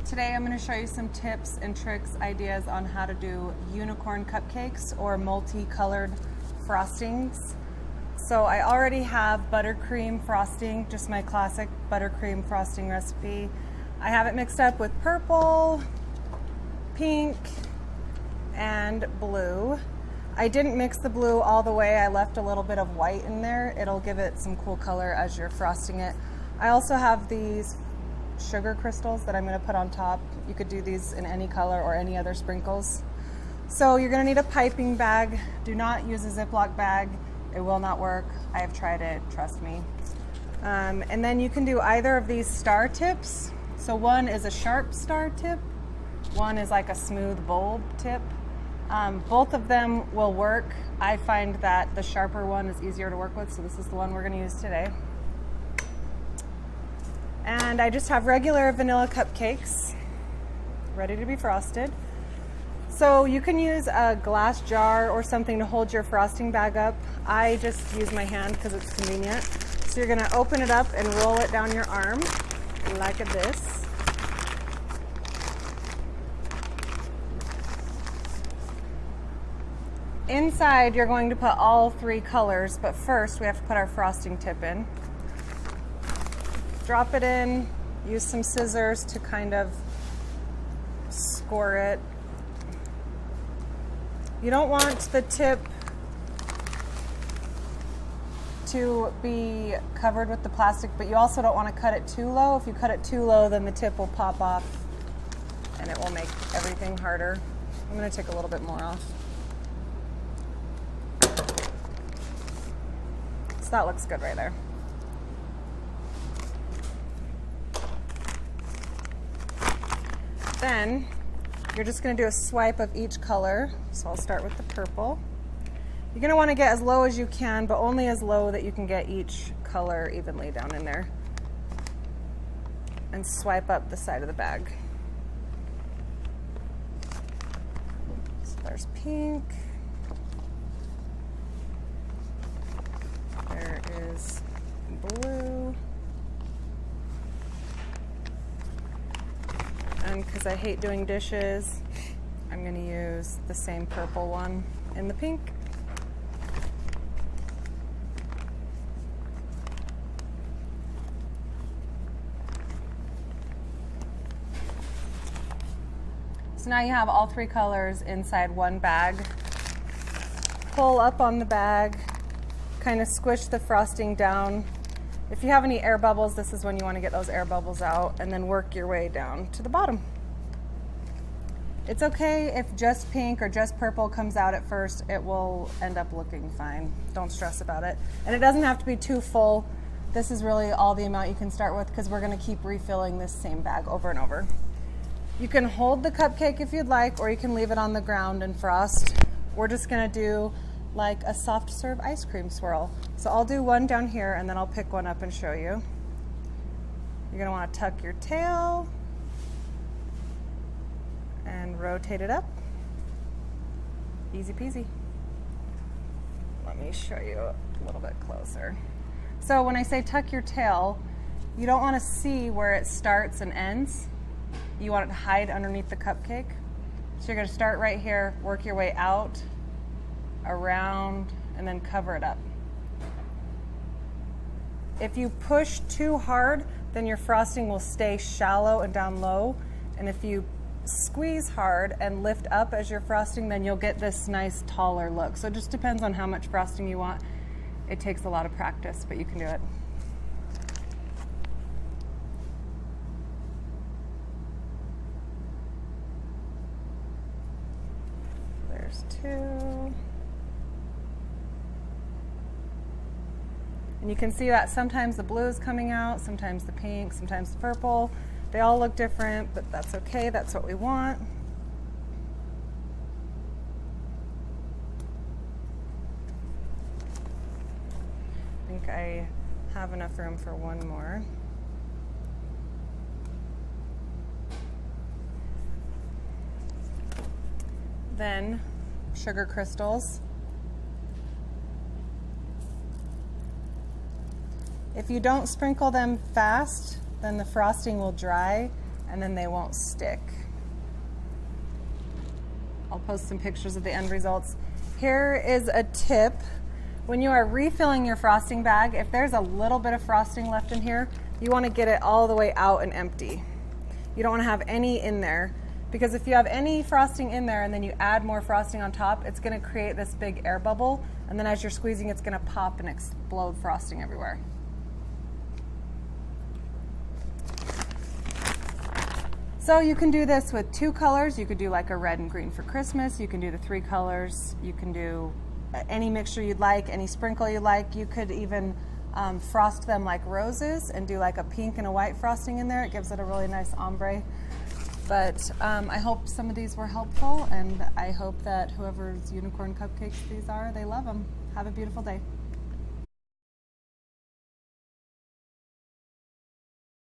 Today I'm going to show you some tips and tricks, ideas on how to do unicorn cupcakes or multicolored frostings. So I already have buttercream frosting, just my classic buttercream frosting recipe. I have it mixed up with purple, pink, and blue. I didn't mix the blue all the way. I left a little bit of white in there. It'll give it some cool color as you're frosting it. I also have these sugar crystals that I'm going to put on top. You could do these in any color or any other sprinkles. So you're going to need a piping bag. Do not use a Ziploc bag. It will not work. I have tried it, trust me. And then you can do either of these star tips. So one is a sharp star tip. One is like a smooth bulb tip. Both of them will work. I find that the sharper one is easier to work with, so this is the one we're going to use today. And I just have regular vanilla cupcakes ready to be frosted. So you can use a glass jar or something to hold your frosting bag up. I just use my hand because it's convenient. So you're going to open it up and roll it down your arm like this. Inside you're going to put all three colors, but first we have to put our frosting tip in. Drop it in, use some scissors to kind of score it. You don't want the tip to be covered with the plastic, but you also don't want to cut it too low. If you cut it too low, then the tip will pop off and it will make everything harder. I'm going to take a little bit more off. So that looks good right there. Then you're just going to do a swipe of each color. So I'll start with the purple. You're going to want to get as low as you can, but only as low that you can get each color evenly down in there. And swipe up the side of the bag. So there's pink. There is blue. And because I hate doing dishes, I'm going to use the same purple one in the pink. So now you have all three colors inside one bag. Pull up on the bag, kind of squish the frosting down. If you have any air bubbles, this is when you want to get those air bubbles out, and then work your way down to the bottom. It's okay if just pink or just purple comes out at first. It will end up looking fine. Don't stress about it. And it doesn't have to be too full. This is really all the amount you can start with because we're going to keep refilling this same bag over and over. You can hold the cupcake if you'd like, or you can leave it on the ground and frost. We're just going to do like a soft serve ice cream swirl. So I'll do one down here and then I'll pick one up and show you. You're gonna wanna tuck your tail and rotate it up. Easy peasy. Let me show you a little bit closer. So when I say tuck your tail, you don't wanna see where it starts and ends. You want it to hide underneath the cupcake. So you're gonna start right here, work your way out, around, and then cover it up. If you push too hard, then your frosting will stay shallow and down low. And if you squeeze hard and lift up as you're frosting, then you'll get this nice taller look. So it just depends on how much frosting you want. It takes a lot of practice, but you can do it. There's two. And you can see that sometimes the blue is coming out, sometimes the pink, sometimes the purple. They all look different, but that's okay. That's what we want. I think I have enough room for one more. Then sugar crystals. If you don't sprinkle them fast, then the frosting will dry and then they won't stick. I'll post some pictures of the end results. Here is a tip. When you are refilling your frosting bag, if there's a little bit of frosting left in here, you want to get it all the way out and empty. You don't want to have any in there, because if you have any frosting in there and then you add more frosting on top, it's going to create this big air bubble, and then as you're squeezing, it's going to pop and explode frosting everywhere. So you can do this with 2 colors. You could do like a red and green for Christmas. You can do the 3 colors. You can do any mixture you'd like, any sprinkle you like. You could even frost them like roses and do like a pink and a white frosting in there. It gives it a really nice ombre. But I hope some of these were helpful, and I hope that whoever's unicorn cupcakes these are, they love them. Have a beautiful day.